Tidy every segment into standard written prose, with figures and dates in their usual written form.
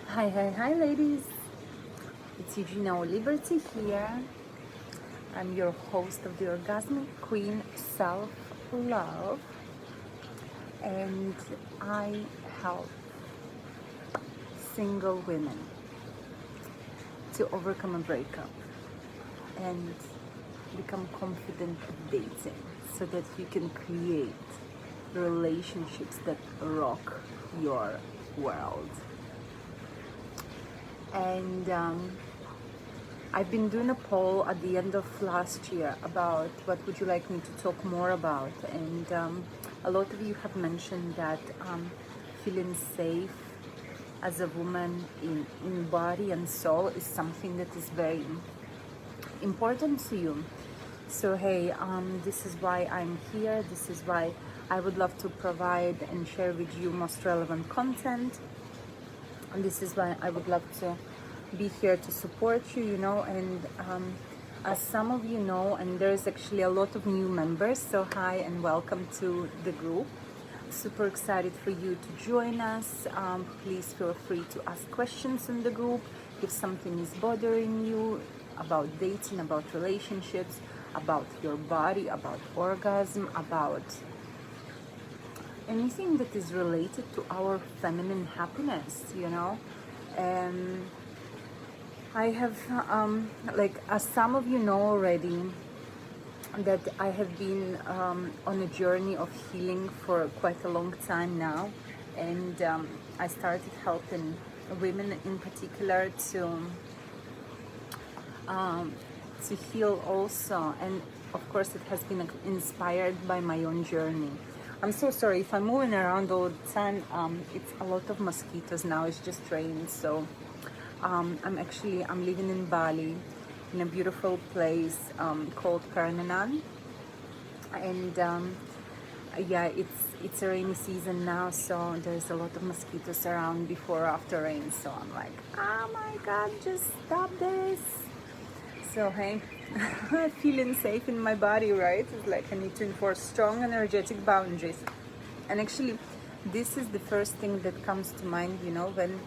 Hi, ladies. It's Eugenia Liberty here. I'm your host of the Orgasmic Queen Self Love, and I help single women to overcome a breakup and become confident at dating so that you can create relationships that rock your world. And I've been doing a poll at the end of last year about what would you like me to talk more about, and a lot of you have mentioned that feeling safe as a woman in body and soul is something that is very important to you. So hey, this is why I'm here. This is why I would love to provide and share with you most relevant content. And this is why I would love to be here to support you, and as some of you know, and there's actually a lot of new members, so hi and welcome to the group. Super excited for you to join us. Please feel free to ask questions in the group if something is bothering you about dating, about relationships, about your body, about orgasm, about anything that is related to our feminine happiness, and I have as some of you know already, that I have been on a journey of healing for quite a long time now, and I started helping women in particular to heal also, and of course it has been inspired by my own journey. I'm so sorry if I'm moving around all the time. It's a lot of mosquitoes now. It's just rain, so I'm living in Bali, in a beautiful place called Karnanan, and yeah, it's a rainy season now, so there's a lot of mosquitoes around before or after rain. So I'm like, oh my God, just stop this. So hey, feeling safe in my body, right? It's like I need to enforce strong energetic boundaries. And actually, this is the first thing that comes to mind, when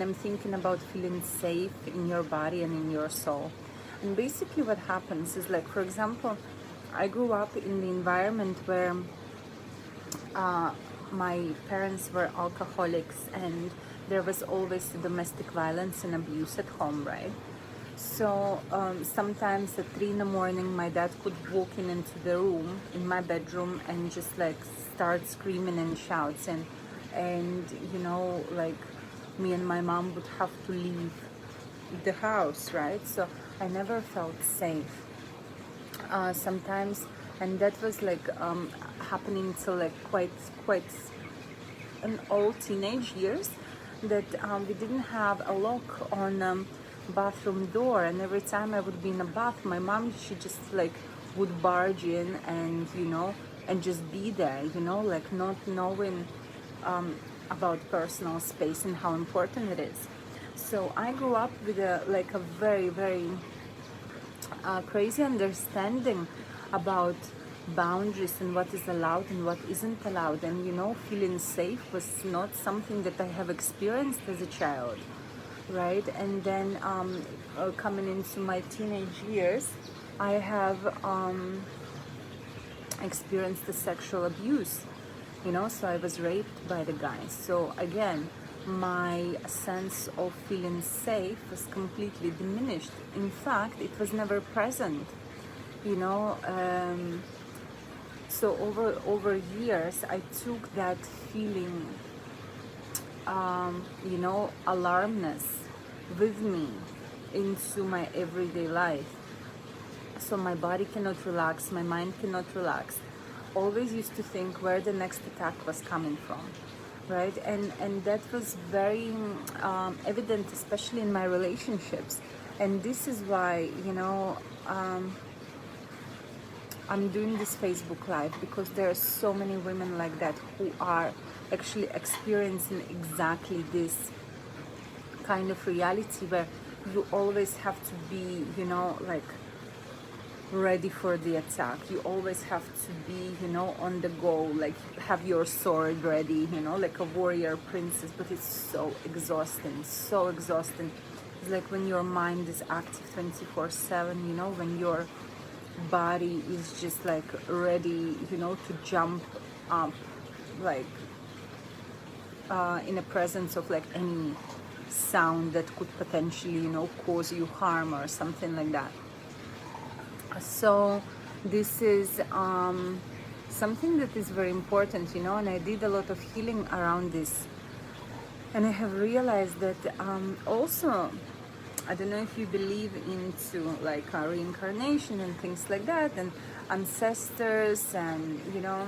I'm thinking about feeling safe in your body and in your soul. And basically what happens is, like, for example, I grew up in the environment where my parents were alcoholics, and there was always domestic violence and abuse at home, right? So sometimes at 3 in the morning, my dad could walk into the room, in my bedroom, and just like start screaming and shouting, and like me and my mom would have to leave the house, right? So I never felt safe. Sometimes, and that was like happening till like quite in all teenage years, that we didn't have a lock on bathroom door, and every time I would be in a bath, my mom, she just like would barge in and and just be there, like not knowing about personal space and how important it is. So I grew up with a very, very crazy understanding about boundaries and what is allowed and what isn't allowed, and feeling safe was not something that I have experienced as a child, right? And then coming into my teenage years, I have experienced the sexual abuse, so I was raped by the guy. So again, my sense of feeling safe was completely diminished. In fact, it was never present, so over years, I took that feeling, alarmness with me into my everyday life. So my body cannot relax, my mind cannot relax. Always used to think where the next attack was coming from, right? And that was very evident, especially in my relationships. And this is why, I'm doing this Facebook Live, because there are so many women like that who are actually experiencing exactly this kind of reality, where you always have to be, like ready for the attack. You always have to be, you know, on the go, like have your sword ready, you know, like a warrior princess. But it's so exhausting, so exhausting. It's like when your mind is active 24/7, you know, when your body is just like ready, you know, to jump up, like in the presence of like any sound that could potentially, you know, cause you harm or something like that. So this is something that is very important, you know, and I did a lot of healing around this, and I have realized that also, I don't know if you believe into like reincarnation and things like that, and ancestors, and you know,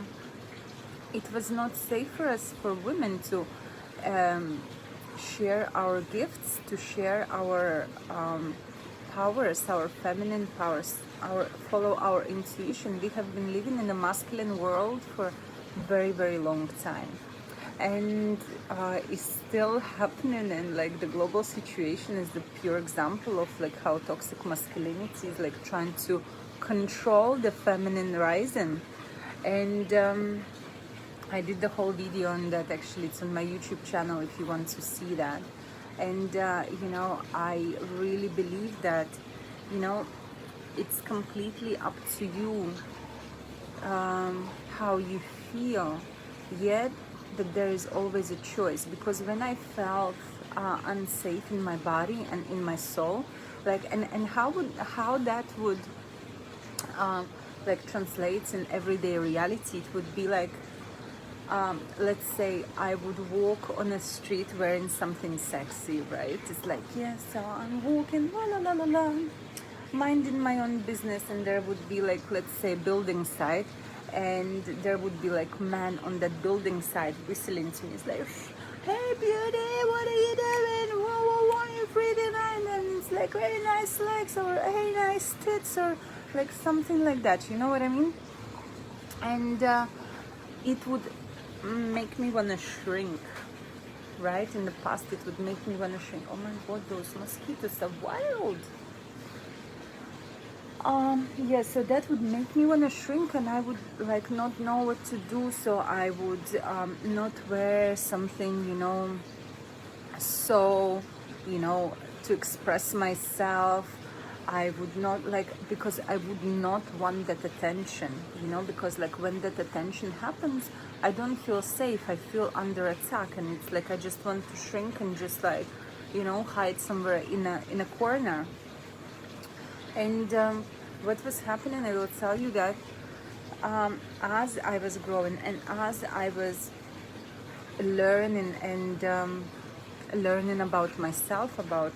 it was not safe for us, for women, to share our gifts, to share our powers, our feminine powers, our follow our intuition. We have been living in a masculine world for a very, very long time, and it's still happening. And like the global situation is the pure example of like how toxic masculinity is like trying to control the feminine rising. And I did the whole video on that. Actually, it's on my YouTube channel if you want to see that. And you know, I really believe that, you know, it's completely up to you how you feel, yet that there is always a choice. Because when I felt unsafe in my body and in my soul, like, and how that would like translates in everyday reality, it would be like, let's say I would walk on a street wearing something sexy, right? It's like, yes, so I'm walking, la la la la la, minding my own business, and there would be like, let's say, building site, and there would be like man on that building site whistling to me. It's like, hey beauty, what are you doing? Whoa, whoa, whoa, you're pretty nice. And it's like, very nice legs, or hey, nice tits, or like something like that, you know what I mean? And it would make me want to shrink, right? In the past it would make me want to shrink. Oh my god, those mosquitoes are wild. Yeah, so that would make me want to shrink, and I would like not know what to do. So I would not wear something, you know, so, you know, to express myself. I would not like, because I would not want that attention, you know, because like when that attention happens, I don't feel safe. I feel under attack, and it's like I just want to shrink and just like, you know, hide somewhere in a corner. And what was happening, I will tell you that as I was growing and as I was learning and learning about myself, about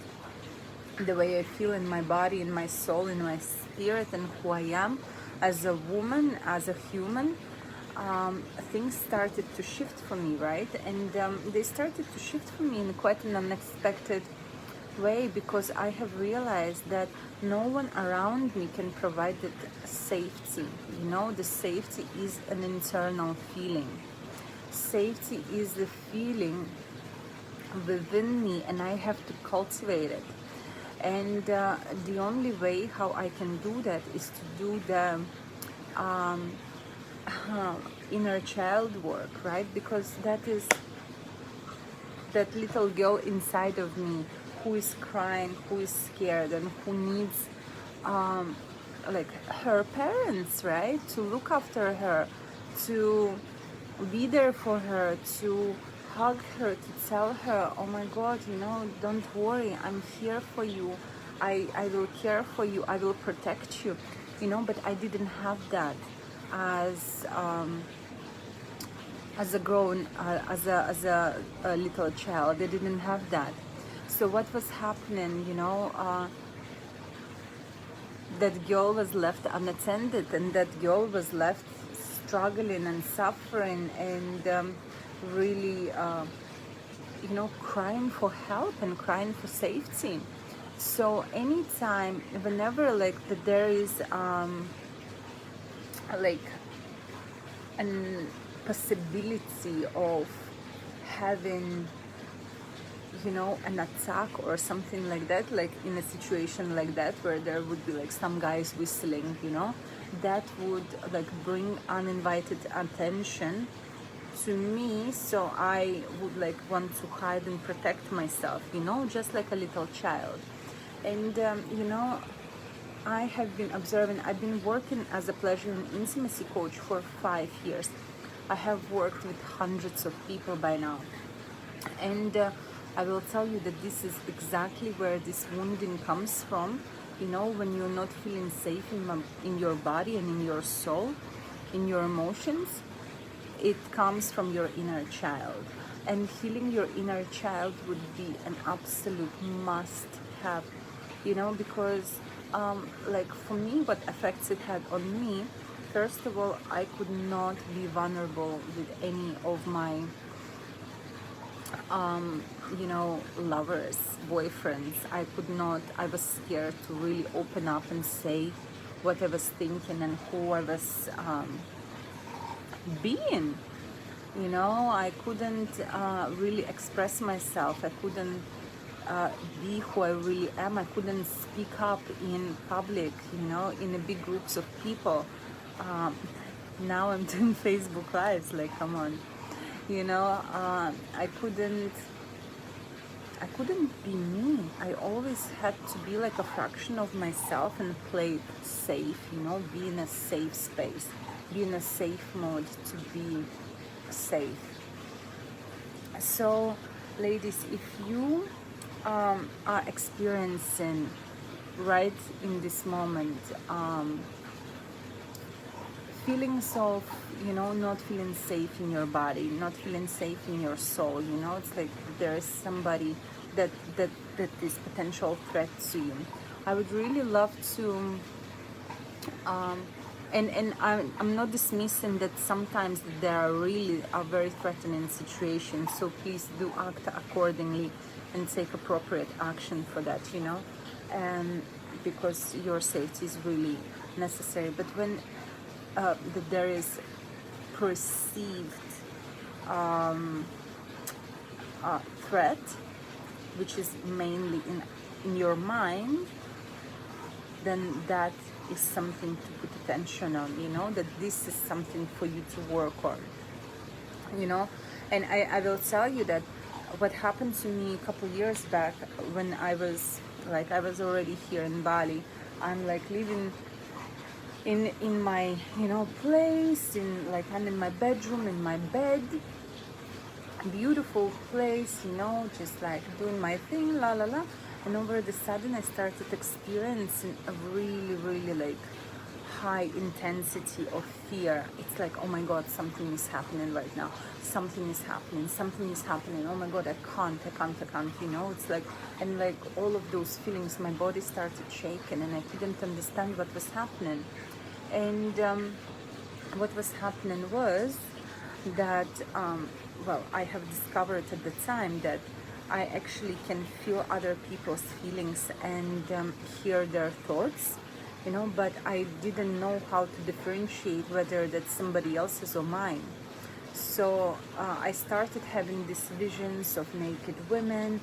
the way I feel in my body, in my soul, in my spirit, and who I am as a woman, as a human, things started to shift for me, right? And they started to shift for me in quite an unexpected way, because I have realized that no one around me can provide that safety. You know, the safety is an internal feeling. Safety is the feeling within me, and I have to cultivate it. And the only way how I can do that is to do the inner child work, right? Because that is that little girl inside of me who is crying, who is scared, and who needs like her parents, right? To look after her, to be there for her, to hug her, to tell her, oh my god, you know, don't worry, I'm here for you, I will care for you, I will protect you, you know. But I didn't have that as a grown as a little child. I didn't have that. So what was happening, you know, that girl was left unattended, and that girl was left struggling and suffering, and really you know, crying for help and crying for safety. So anytime, whenever like there is like an possibility of having you know, an attack or something like that, like in a situation like that where there would be like some guys whistling, you know, that would like bring uninvited attention to me, so I would like want to hide and protect myself, you know, just like a little child. And you know, I have been observing, I've been working as a pleasure and intimacy coach for 5 years. I have worked with hundreds of people by now. And I will tell you that this is exactly where this wounding comes from. You know, when you're not feeling safe in your body and in your soul, in your emotions, it comes from your inner child. And healing your inner child would be an absolute must have, you know, because like for me, what effects it had on me, first of all, I could not be vulnerable with any of my you know, lovers, boyfriends. I could not, I was scared to really open up and say what I was thinking and who I was being. You know, I couldn't really express myself. I couldn't be who I really am. I couldn't speak up in public, you know, in a big groups of people. Now I'm doing Facebook Lives, like, come on. You know, I couldn't be me. I always had to be like a fraction of myself and play it safe, you know, be in a safe space, be in a safe mode to be safe. So, ladies, if you are experiencing right in this moment feelings of, you know, not feeling safe in your body, not feeling safe in your soul, you know, it's like there is somebody that is potential threat to you, I would really love to and I'm not dismissing that sometimes there are really are very threatening situations, so please do act accordingly and take appropriate action for that, you know, because your safety is really necessary. But when that there is perceived threat, which is mainly in your mind, then that is something to put attention on, you know, that this is something for you to work on, you know. And I will tell you that what happened to me a couple years back when I was already here in Bali. I'm like living in my, you know, place, in like I'm in my bedroom, in my bed, beautiful place, you know, just like doing my thing, la la la. And over the sudden I started experiencing a really like high intensity of fear. It's like, oh my god, something is happening right now, something is happening, oh my god, I can't, you know. It's like, and like all of those feelings, my body started shaking and I couldn't understand what was happening. And what was happening was that well, I have discovered at the time that I actually can feel other people's feelings and hear their thoughts, you know, but I didn't know how to differentiate whether that's somebody else's or mine. So I started having these visions of naked women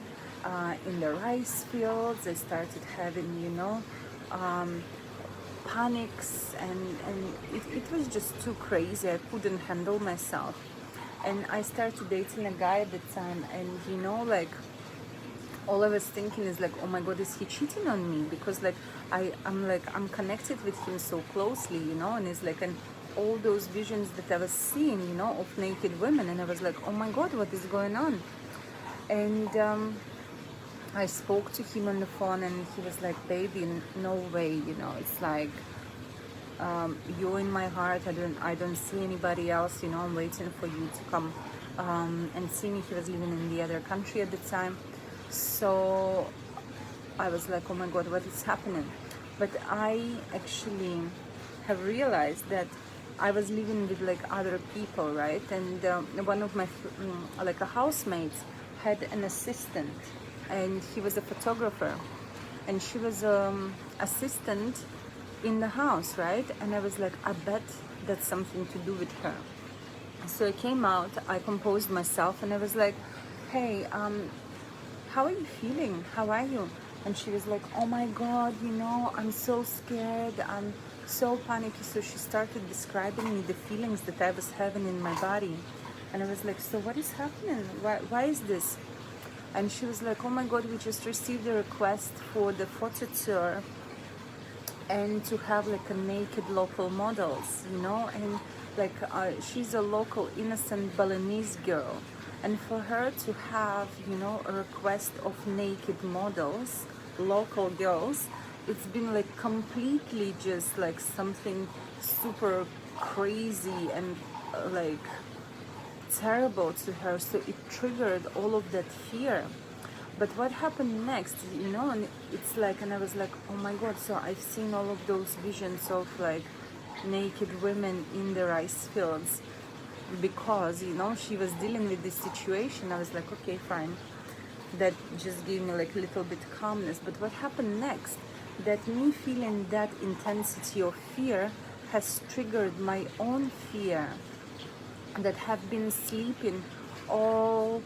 in the rice fields. I started having, you know, panics, and it was just too crazy. I couldn't handle myself. And I started dating a guy at the time, and you know, like, all I was thinking is like, oh my god, is he cheating on me? Because like I'm connected with him so closely, you know. And it's like, and all those visions that I was seeing, you know, of naked women, and I was like, oh my god, what is going on? And I spoke to him on the phone, and he was like, baby, no way, you know, it's like, you're in my heart. I don't see anybody else, you know. I'm waiting for you to come and see me. He was living in the other country at the time. So I was like, oh my god, what is happening? But I actually have realized that I was living with like other people, right? And one of my like a housemate had an assistant, and he was a photographer, and she was assistant in the house, right? And I was like, I bet that's something to do with her. So I came out, I composed myself, and I was like, hey, how are you feeling? How are you? And she was like, oh my God, I'm so scared. I'm so panicky. So she started describing me the feelings that I was having in my body. And I was like, so what is happening? Why is this? And she was like, oh my God, we just received a request for the photo tour and to have like a naked local models, and like she's a local innocent Balinese girl, and for her to have a request of naked models, local girls, it's been like completely just like something super crazy and like terrible to her. So it triggered all of that fear. But what happened next, and it's like, and I was like, oh my God, so I've seen all of those visions of like naked women in the rice fields because, she was dealing with this situation. I was like, okay, fine. That just gave me like a little bit calmness. But what happened next, that me feeling that intensity of fear has triggered my own fear that have been sleeping all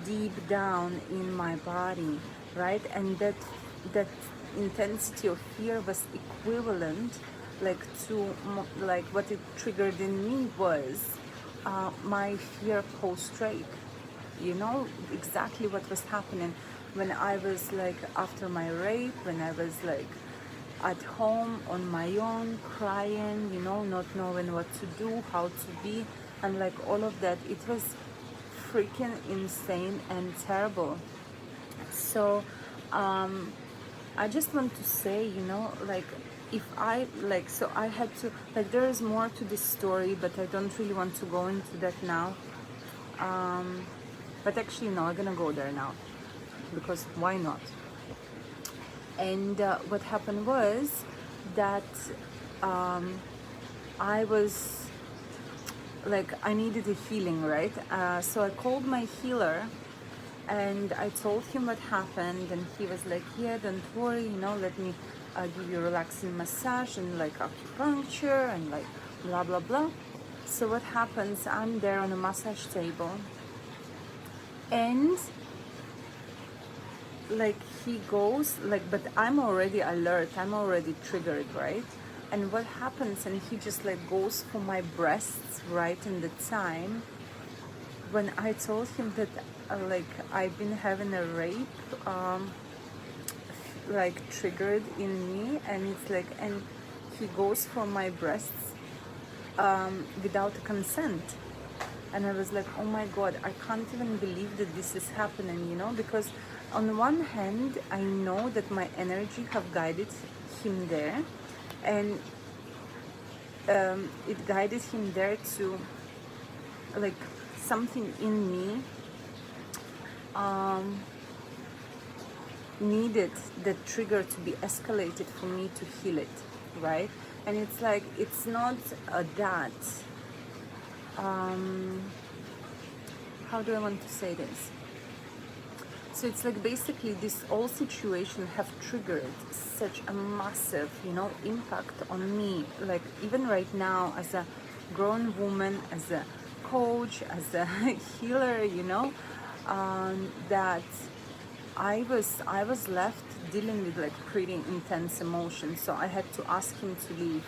deep down in my body, right? And that intensity of fear was equivalent like to like what it triggered in me was my fear post-rape. Exactly what was happening when I was like after my rape, when I was like at home on my own, crying, not knowing what to do, how to be, and like all of that. It was freaking insane and terrible. So I just want to say, like if I like, so I had to like, there is more to this story, but I don't really want to go into that now. But actually, no, I'm gonna go there now because why not? And what happened was that I was like, I needed a healing, right? So I called my healer and I told him what happened, and he was like, yeah, don't worry, let me give you a relaxing massage and like acupuncture and like blah blah blah. So what happens, I'm there on a massage table and like he goes like, but I'm already alert, I'm already triggered, right? And what happens, and he just like goes for my breasts right in the time when I told him that like I've been having a rape like triggered in me, and it's like, and he goes for my breasts without consent. And I was like, oh my God, I can't even believe that this is happening, because on one hand, I know that my energy have guided him there, and it guided him there to like something in me needed that trigger to be escalated for me to heal it, right? And it's like, it's not that how do I want to say this? So it's like basically this whole situation have triggered such a massive, impact on me. Like even right now, as a grown woman, as a coach, as a healer, that I was left dealing with like pretty intense emotions. So I had to ask him to leave.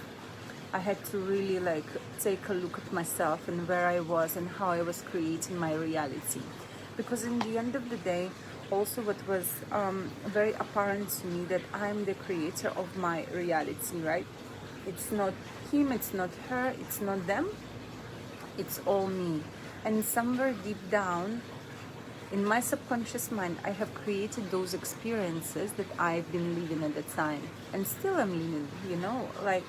I had to really like take a look at myself and where I was and how I was creating my reality. Because in the end of the day, also what was very apparent to me, that I'm the creator of my reality, right? It's not him, it's not her, it's not them, it's all me. And somewhere deep down in my subconscious mind, I have created those experiences that I've been living at the time, and still I'm living, like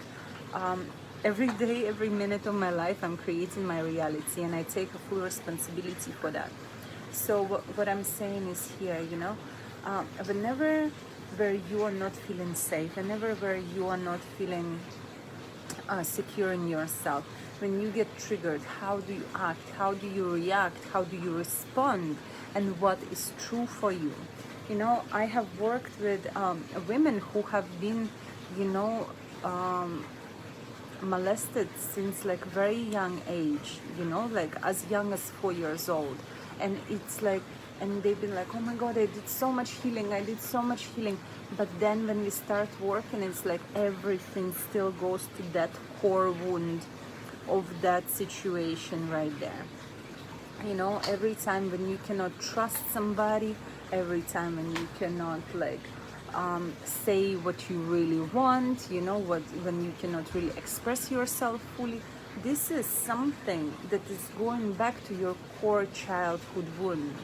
every day, every minute of my life, I'm creating my reality, and I take a full responsibility for that. So what I'm saying is here, whenever where you are not feeling safe, whenever where you are not feeling secure in yourself, when you get triggered, how do you act? How do you react? How do you respond? And what is true for you? I have worked with women who have been, molested since like very young age, like as young as 4 years old. And it's like and they've been like, oh my God, I did so much healing, I did so much healing. But then when we start working, it's like everything still goes to that core wound of that situation right there. You know, every time when you cannot trust somebody, every time when you cannot like say what you really want, you know, when you cannot really express yourself fully, this is something that is going back to your core childhood wound.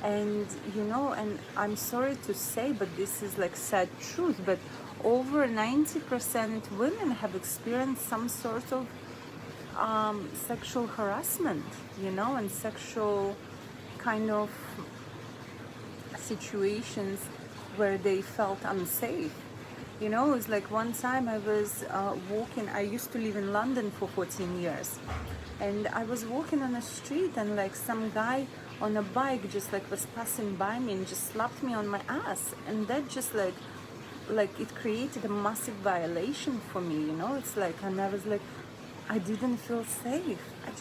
And you know, and I'm sorry to say, but this is like sad truth, but over 90% women have experienced some sort of sexual harassment, you know, and sexual kind of situations where they felt unsafe. You know, it's like one time I was walking, I used to live in London for 14 years, and I was walking on a street, and like some guy on a bike just like was passing by me and just slapped me on my ass, and that just like it created a massive violation for me, you know. It's like, and I was like, I didn't feel safe. I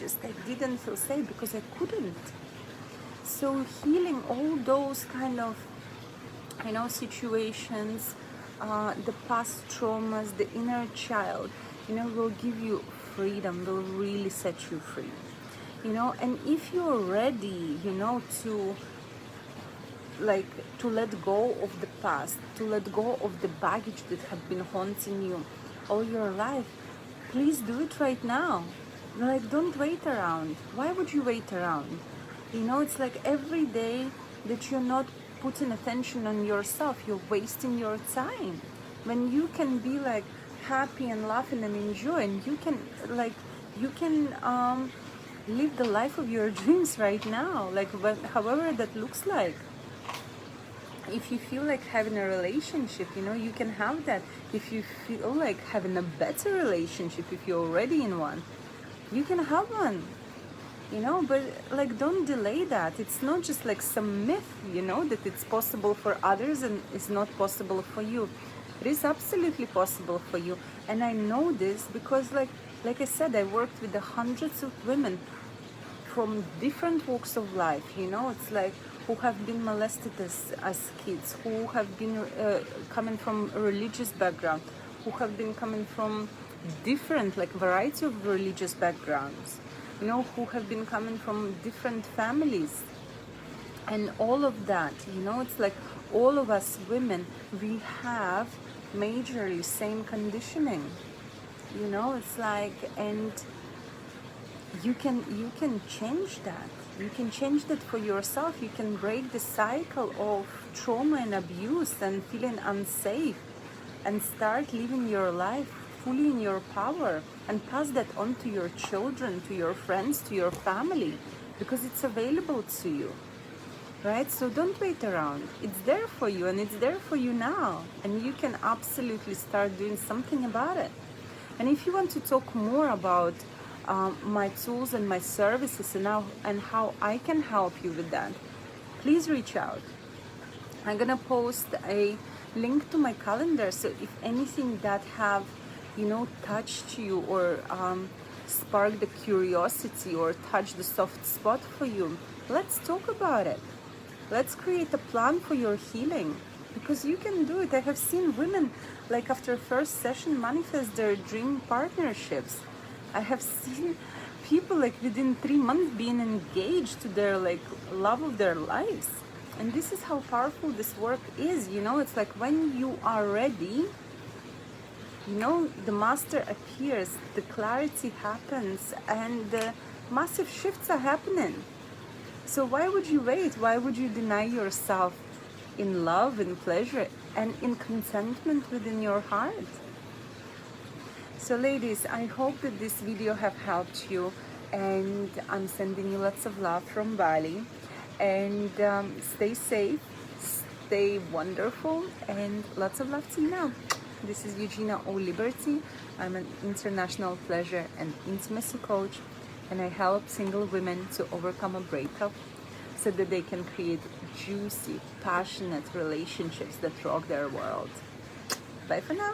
didn't feel safe because I couldn't. So healing all those kind of, you know, situations, the past traumas, the inner child, you know, will give you freedom, will really set you free, you know. And if you're ready, you know, to let go of the past, to let go of the baggage that have been haunting you all your life, please do it right now. Like, don't wait around. Why would you wait around? You know, it's like every day that you're not putting attention on yourself, you're wasting your time. When you can be like happy and laughing and enjoy, and you can live the life of your dreams right now, like however that looks like. If you feel like having a relationship, you know, you can have that. If you feel like having a better relationship, if you're already in one, you can have one, you know. But like, don't delay that. It's not just like some myth, you know, that it's possible for others and it's not possible for you. It is absolutely possible for you. And I know this because like I said, I worked with the hundreds of women from different walks of life, you know. It's like, who have been molested as kids, who have been coming from a religious background, who have been coming from different, like, variety of religious backgrounds, you know, who have been coming from different families. And all of that, you know, it's like all of us women, we have majorly same conditioning, you know. It's like, and you can change that. You can change that for yourself. You can break the cycle of trauma and abuse and feeling unsafe, and start living your life fully in your power, and pass that on to your children, to your friends, to your family, because it's available to you, right? So don't wait around. It's there for you, and it's there for you now, and you can absolutely start doing something about it. And if you want to talk more about my tools and my services and how I can help you with that, please reach out. I'm gonna post a link to my calendar, so if anything that have, you know, touched you or sparked the curiosity or touched the soft spot for you, let's talk about it. Let's create a plan for your healing, because you can do it. I have seen women, like, after first session manifest their dream partnerships. I have seen people, like, within 3 months being engaged to their, like, love of their lives. And this is how powerful this work is, you know. It's like, when you are ready, you know, the master appears, the clarity happens, and the massive shifts are happening. So why would you wait? Why would you deny yourself in love, in pleasure, and in contentment within your heart? So ladies, I hope that this video have helped you, and I'm sending you lots of love from Bali, and stay safe, stay wonderful, and lots of love to you now. This is Eugenia O. Liberty. I'm an international pleasure and intimacy coach, and I help single women to overcome a breakup so that they can create juicy, passionate relationships that rock their world. Bye for now.